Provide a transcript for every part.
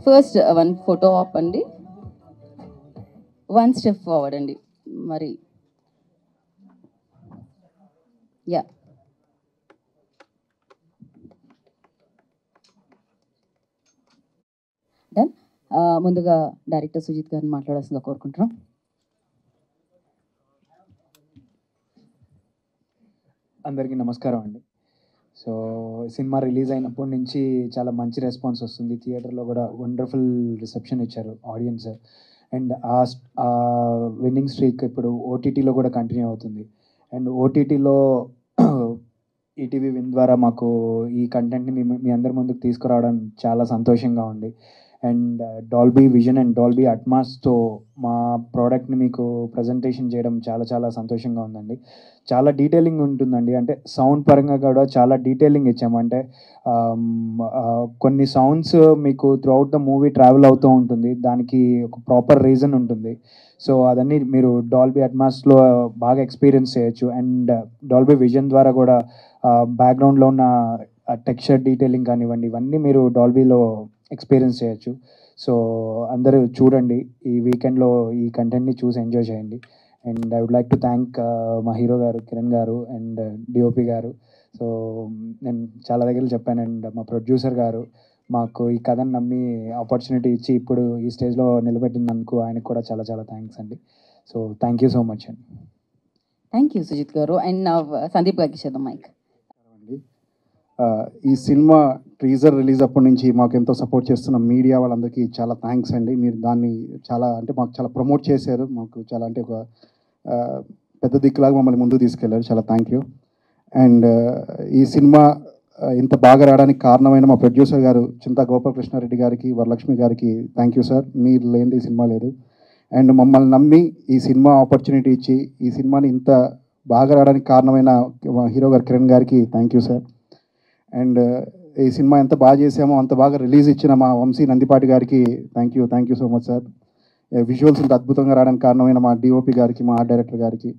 First one photo op అండి, one step forward అండి. మరి యా, డన్. ముందుగా డైరెక్టర్ సుజిత్ గారిని మాట్లాడాల్సిందిగా కోరుకుంటున్నాం. అందరికీ నమస్కారం అండి. సో సినిమా రిలీజ్ అయినప్పటి నుంచి చాలా మంచి రెస్పాన్స్ వస్తుంది. థియేటర్లో కూడా వండర్ఫుల్ రిసెప్షన్ ఇచ్చారు ఆడియన్స్. అండ్ ఆ విన్నింగ్ స్ట్రీక్ ఇప్పుడు ఓటీటీలో కూడా కంటిన్యూ అవుతుంది. అండ్ ఓటీటీలో ఈటీవీ విన్ ద్వారా మాకు ఈ కంటెంట్ని మీ అందరి ముందుకు తీసుకురావడం చాలా సంతోషంగా ఉంది. And Dolby vision and Dolby అట్మాస్తో మా ప్రోడక్ట్ని మీకు ప్రజెంటేషన్ చేయడం చాలా చాలా సంతోషంగా ఉందండి. చాలా డీటెయిలింగ్ ఉంటుందండి. అంటే సౌండ్ పరంగా కూడా చాలా డీటెయిలింగ్ ఇచ్చాము. అంటే కొన్ని సౌండ్స్ మీకు త్రూఅవుట్ ద మూవీ ట్రావెల్ అవుతూ ఉంటుంది, దానికి ఒక ప్రాపర్ రీజన్ ఉంటుంది. సో అదన్నీ మీరు డాల్బీ అట్మాస్లో బాగా ఎక్స్పీరియన్స్ చేయొచ్చు. అండ్ డాల్బీ విజన్ ద్వారా కూడా బ్యాక్గ్రౌండ్లో ఉన్న టెక్స్చర్ డీటెయిలింగ్ కానివ్వండి, ఇవన్నీ మీరు డాల్బీలో ఎక్స్పీరియన్స్ చేయొచ్చు. సో అందరూ చూడండి, ఈ వీకెండ్లో ఈ కంటెంట్ని చూసి ఎంజాయ్ చేయండి. And I would like to thank మా హీరో గారు కిరణ్ గారు అండ్ డిఓపి గారు. సో నేను చాలా దగ్గర చెప్పాను. అండ్ మా ప్రొడ్యూసర్ గారు మాకు ఈ కథను నమ్మి ఆపర్చునిటీ ఇచ్చి ఇప్పుడు ఈ స్టేజ్లో నిలబెట్టినందుకు ఆయనకు కూడా చాలా చాలా థ్యాంక్స్ అండి. So thank you so much అండి. థ్యాంక్ యూ సుజిత్ గారు. అండ్ సందీప్ గారికి ఇచ్చేద్దాం మైక్. ఈ సినిమా టీజర్ రిలీజ్ అప్పటి నుంచి మాకు ఎంతో సపోర్ట్ చేస్తున్న మీడియా వాళ్ళందరికీ చాలా థ్యాంక్స్ అండి. మీరు దాన్ని చాలా అంటే మాకు చాలా ప్రమోట్ చేశారు. మాకు చాలా అంటే ఒక పెద్ద దిక్కులాగా మమ్మల్ని ముందుకు తీసుకెళ్లారు. చాలా థ్యాంక్ యూ. అండ్ ఈ సినిమా ఇంత బాగా రావడానికి కారణమైన మా ప్రొడ్యూసర్ గారు చింతా గోపాలకృష్ణారెడ్డి గారికి, వరలక్ష్మి గారికి థ్యాంక్ యూ సార్. మీరు లేనిది ఈ సినిమా లేదు. అండ్ మమ్మల్ని నమ్మి ఈ సినిమా ఆపర్చునిటీ ఇచ్చి ఈ సినిమాని ఇంత బాగా రావడానికి కారణమైన మా హీరో గారు కిరణ్ గారికి థ్యాంక్ యూ సార్. అండ్ ఈ సినిమా ఎంత బాగా చేసామో అంత బాగా రిలీజ్ ఇచ్చిన మా వంశీ నందిపాటి గారికి thank you so much sir. Visuals ఇంత అద్భుతంగా రావడానికి కారణమైన మా డిఓపి గారికి, మా ఆర్ట్ డైరెక్టర్ గారికి.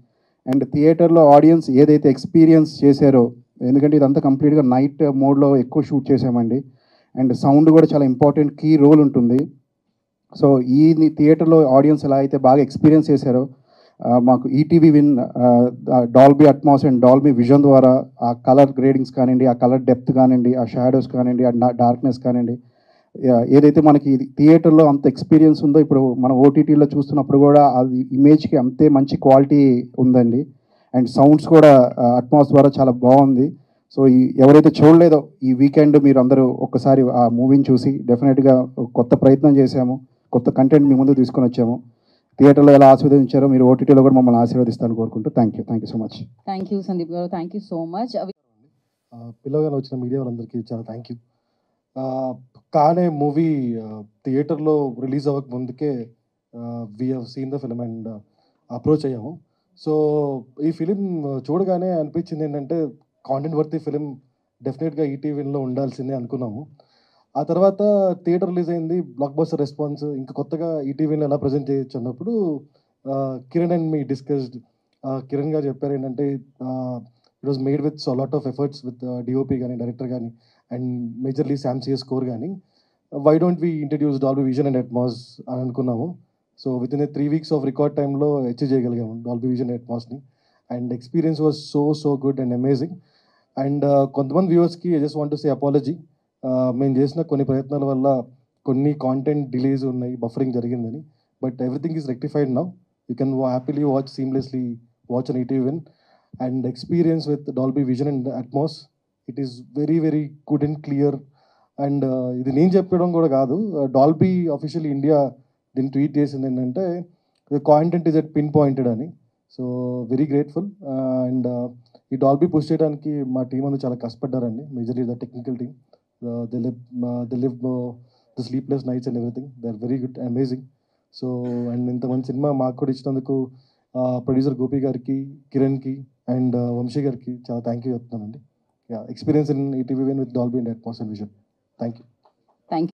అండ్ థియేటర్లో ఆడియన్స్ ఏదైతే ఎక్స్పీరియన్స్ చేశారో, ఎందుకంటే ఇదంతా కంప్లీట్గా నైట్ మోడ్లో ఎక్కువ షూట్ చేసామండి. అండ్ సౌండ్ కూడా చాలా ఇంపార్టెంట్ కీ రోల్ ఉంటుంది. సో ఈ థియేటర్లో ఆడియన్స్ ఎలా అయితే బాగా ఎక్స్పీరియన్స్ చేశారో, మాకు ETV win Dolby Atmos and Dolby vision ద్వారా ఆ కలర్ గ్రేడింగ్స్ కానివ్వండి, ఆ కలర్ డెప్త్ కానివ్వండి, ఆ షాడోస్ కానివ్వండి, ఆ డార్క్నెస్ కానివ్వండి, ఏదైతే మనకి థియేటర్లో అంత ఎక్స్పీరియన్స్ ఉందో ఇప్పుడు మనం ఓటీటీలో చూస్తున్నప్పుడు కూడా అది ఇమేజ్కి అంతే మంచి క్వాలిటీ ఉందండి. అండ్ సౌండ్స్ కూడా అట్మాస్ ద్వారా చాలా బాగుంది. సో ఎవరైతే చూడలేదో ఈ వీకెండ్ మీరు అందరూ ఒక్కసారి ఆ మూవీని చూసి డెఫినెట్గా కొత్త ప్రయత్నం చేశాము, కొత్త కంటెంట్ మీ ముందు తీసుకొని వచ్చాము. థియేటర్లో ఎలా ఆశీర్వదించారో మీరు ఓటీటీలో కూడా మమ్మల్ని ఆశీర్వదిస్తారని కోరుకుంటూ thank you so much. Thank you Sandeep garu. Thank you so much. పిల్లగానే వచ్చిన మీడియా వాళ్ళందరికీ చాలా థ్యాంక్ యూ. కానే మూవీ థియేటర్లో రిలీజ్ అవ్వక ముందుకే we have seen the film and approach అయ్యాము. సో ఈ ఫిలిం చూడగానే అనిపించింది ఏంటంటే కాంటెంట్ వర్తీ ఫిలిం డెఫినెట్గా ఈటీవీలో ఉండాల్సిందే అనుకున్నాము. ఆ తర్వాత థియేటర్ రిలీజ్ అయింది, బ్లాక్ బస్టర్ రెస్పాన్స్, ఇంకా కొత్తగా ఈటీవీలో ఎలా ప్రజెంట్ చేయొచ్చు అన్నప్పుడు Kiran and me discussed. Kiran garu చెప్పారు ఏంటంటే it was made with lot of efforts with DOP కానీ, డైరెక్టర్ కానీ, అండ్ మేజర్లీ శామ్సియస్ స్కోర్ కానీ, why don't we introduce Dolby vision and Atmos అని అనుకున్నాము. So with in 3 weeks of record టైంలో అచీవ్ చేయగలిగాము డాల్బీ విజన్ అండ్ అట్మాస్ని. And experience was so good and amazing. And కొంతమంది వ్యూవర్స్కి I just want to say apology. మేము చేసిన కొన్ని ప్రయత్నాల వల్ల కొన్ని కాంటెంట్ డిలేస్ ఉన్నాయి, బఫరింగ్ జరిగిందని. But everything is rectified now. You can happily watch seamlessly watch on ఈటీవీ win. And experience with Dolby vision and Atmos, it is very good and clear. And ఇది నేను చెప్పడం కూడా కాదు, డాల్బీ అఫీషియల్ ఇండియా దీన్ని tweet చేసింది ఏంటంటే content is at pin pointed అని. So very grateful. అండ్ ఈ డాల్బీ పుష్ చేయడానికి మా టీం అందరూ చాలా కష్టపడ్డారండి, majorly the technical team. They live the sleepless nights and everything. They're very good, amazing. So and ఇంతమంది సినిమా మాకు కూడా ఇచ్చినందుకు ప్రొడ్యూసర్ గోపి గారికి, కిరణ్కి అండ్ వంశీ గారికి చాలా థ్యాంక్ యూ చెప్తున్నానండి. Experience in ETV with Dolby and Atmos and vision. Thank you.